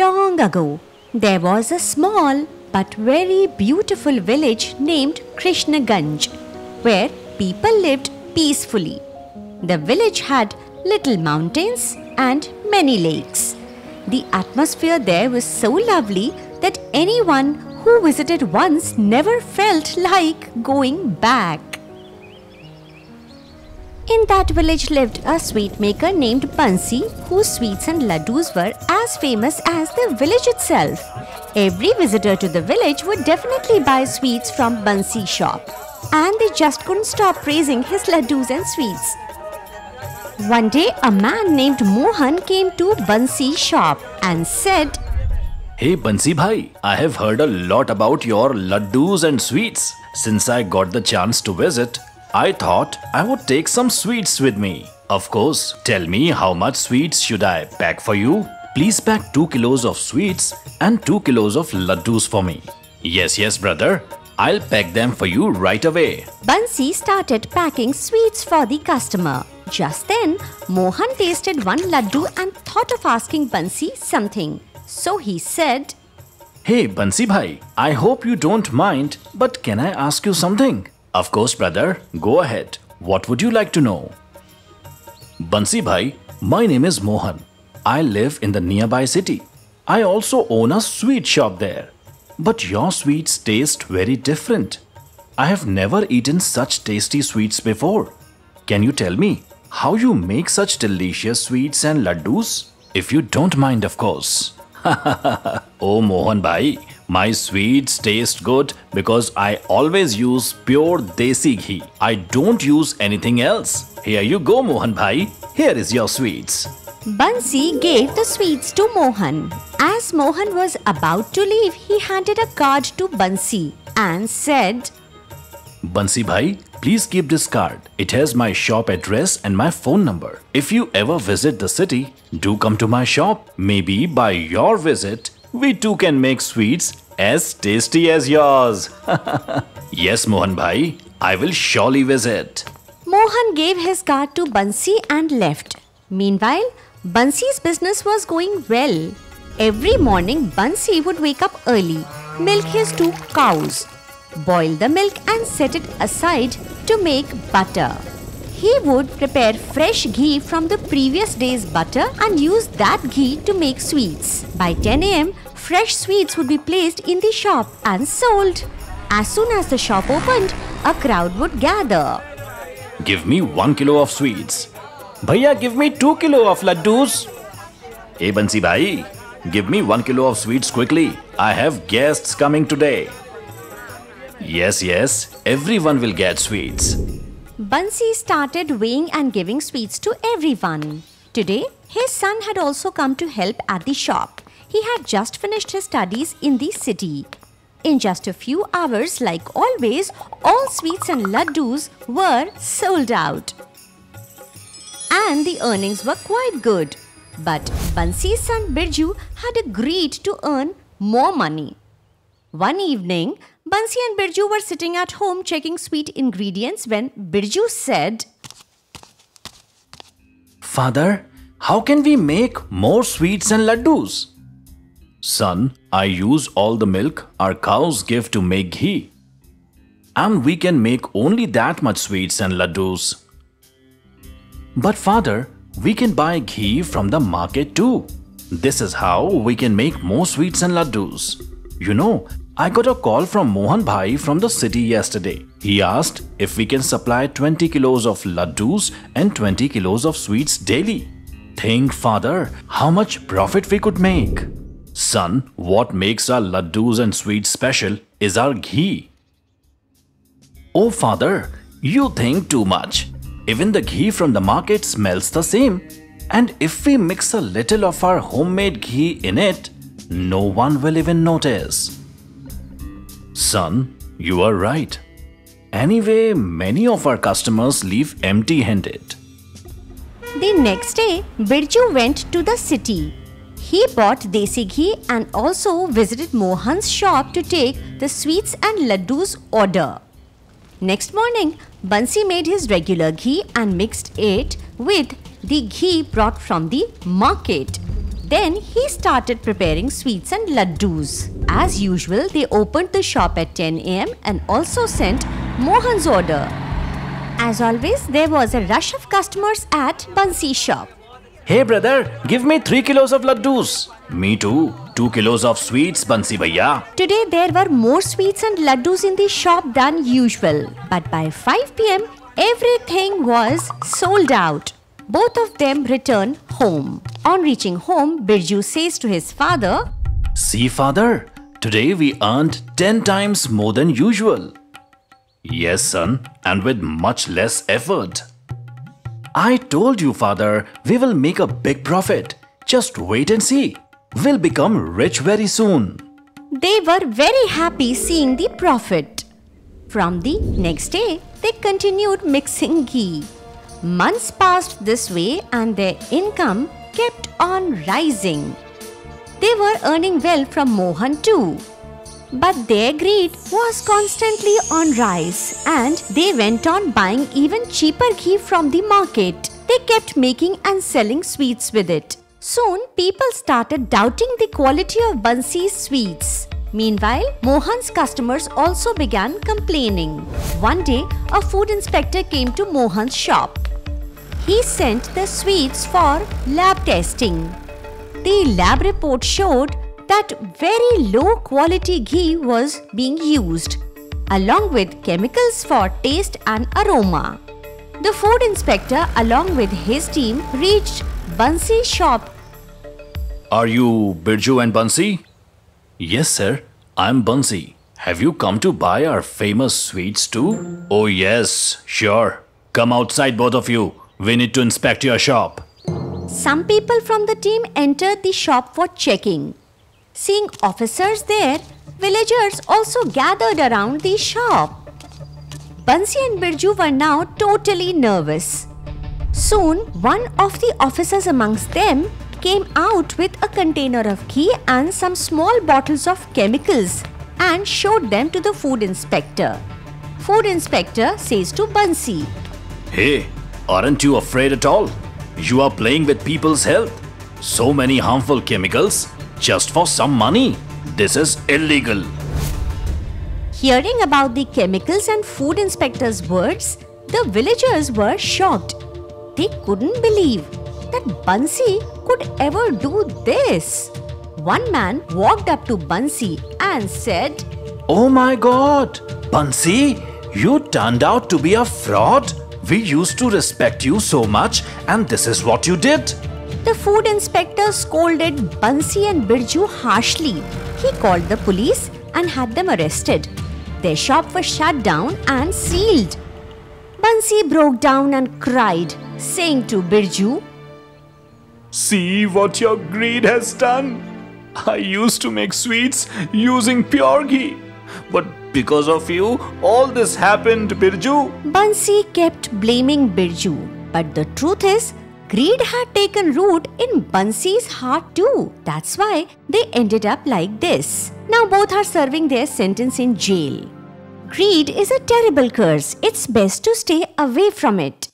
Long ago, there was a small but very beautiful village named Krishnaganj, where people lived peacefully. The village had little mountains and many lakes. The atmosphere there was so lovely that anyone who visited once never felt like going back. In that village lived a sweet maker named Bansi, whose sweets and laddus were as famous as the village itself. Every visitor to the village would definitely buy sweets from Bansi's shop, and they just couldn't stop praising his laddus and sweets. One day, a man named Mohan came to Bansi's shop and said, Hey Bansi bhai, I have heard a lot about your laddus and sweets. Since I got the chance to visit, I thought I would take some sweets with me. Of course, tell me how much sweets should I pack for you? Please pack 2 kilos of sweets and 2 kilos of laddus for me. Yes, brother. I'll pack them for you right away. Bansi started packing sweets for the customer. Just then, Mohan tasted one laddu and thought of asking Bansi something. So he said, Hey Bansi bhai, I hope you don't mind, but can I ask you something? Of course, brother. Go ahead. What would you like to know? Bansi bhai, my name is Mohan. I live in the nearby city. I also own a sweet shop there. But your sweets taste very different. I have never eaten such tasty sweets before. Can you tell me how you make such delicious sweets and laddus? If you don't mind, of course. Oh Mohan bhai, my sweets taste good because I always use pure desi ghee. I don't use anything else. Here you go Mohan bhai. Here is your sweets. Bansi gave the sweets to Mohan. As Mohan was about to leave, he handed a card to Bansi and said, Bansi bhai, please keep this card. It has my shop address and my phone number. If you ever visit the city, do come to my shop. Maybe by your visit, we too can make sweets as tasty as yours. Yes, Mohan bhai, I will surely visit. Mohan gave his card to Bansi and left. Meanwhile, Bansi's business was going well. Every morning, Bansi would wake up early, milk his 2 cows, boil the milk and set it aside to make butter. He would prepare fresh ghee from the previous day's butter and use that ghee to make sweets. By 10 am, fresh sweets would be placed in the shop and sold. As soon as the shop opened, a crowd would gather. Give me 1 kilo of sweets. Bhaiya, give me 2 kilo of laddus. Hey Bansi bhai, give me 1 kilo of sweets quickly. I have guests coming today. Yes, everyone will get sweets. Bansi started weighing and giving sweets to everyone. Today, his son had also come to help at the shop. He had just finished his studies in the city. In just a few hours, like always, all sweets and laddus were sold out. And the earnings were quite good. But Bansi's son Birju had agreed to earn more money. One evening, Bansi and Birju were sitting at home checking sweet ingredients when Birju said, Father, how can we make more sweets and laddus? Son, I use all the milk our cows give to make ghee. And we can make only that much sweets and laddus. But father, we can buy ghee from the market too. This is how we can make more sweets and laddus. You know, I got a call from Mohan bhai from the city yesterday. He asked if we can supply 20 kilos of laddus and 20 kilos of sweets daily. Think, father, how much profit we could make. Son, what makes our laddus and sweets special is our ghee. Oh father, you think too much. Even the ghee from the market smells the same. And if we mix a little of our homemade ghee in it, no one will even notice. Son, you are right. Anyway, many of our customers leave empty-handed. The next day, Birju went to the city. He bought desi ghee and also visited Mohan's shop to take the sweets and laddus order. Next morning, Bansi made his regular ghee and mixed it with the ghee brought from the market. Then he started preparing sweets and laddus. As usual, they opened the shop at 10 a.m. and also sent Mohan's order. As always, there was a rush of customers at Bansi's shop. Hey brother, give me 3 kilos of laddus. Me too. 2 kilos of sweets, Bansi bhaiya. Today there were more sweets and laddus in the shop than usual. But by 5 p.m., everything was sold out. Both of them returned home. On reaching home, Birju says to his father, See father, today we earned 10 times more than usual. Yes son, and with much less effort. I told you father, we will make a big profit. Just wait and see. We'll become rich very soon. They were very happy seeing the profit. From the next day, they continued mixing ghee. Months passed this way and their income kept on rising. They were earning well from Mohan too. But their greed was constantly on rise and they went on buying even cheaper ghee from the market. They kept making and selling sweets with it. Soon, people started doubting the quality of Bansi's sweets. Meanwhile, Mohan's customers also began complaining. One day, a food inspector came to Mohan's shop. He sent the sweets for lab testing. The lab report showed that very low quality ghee was being used, along with chemicals for taste and aroma. The food inspector, along with his team, reached Bansi's shop. Are you Birju and Bansi? Yes sir, I'm Bansi. Have you come to buy our famous sweets too? Oh yes, sure. Come outside both of you. We need to inspect your shop. Some people from the team entered the shop for checking. Seeing officers there, villagers also gathered around the shop. Bansi and Birju were now totally nervous. Soon, one of the officers amongst them came out with a container of ghee and some small bottles of chemicals and showed them to the food inspector. Food inspector says to Bansi, Hey, aren't you afraid at all? You are playing with people's health. So many harmful chemicals just for some money. This is illegal. Hearing about the chemicals and food inspector's words, the villagers were shocked. They couldn't believe that Bansi could ever do this. One man walked up to Bansi and said, Oh my god, Bansi, you turned out to be a fraud. We used to respect you so much and this is what you did. The food inspector scolded Bansi and Birju harshly. He called the police and had them arrested. Their shop was shut down and sealed. Bansi broke down and cried, saying to Birju, See what your greed has done. I used to make sweets using pure ghee. But because of you, all this happened, Birju. Bansi kept blaming Birju. But the truth is, greed had taken root in Bansi's heart too. That's why they ended up like this. Now both are serving their sentence in jail. Greed is a terrible curse. It's best to stay away from it.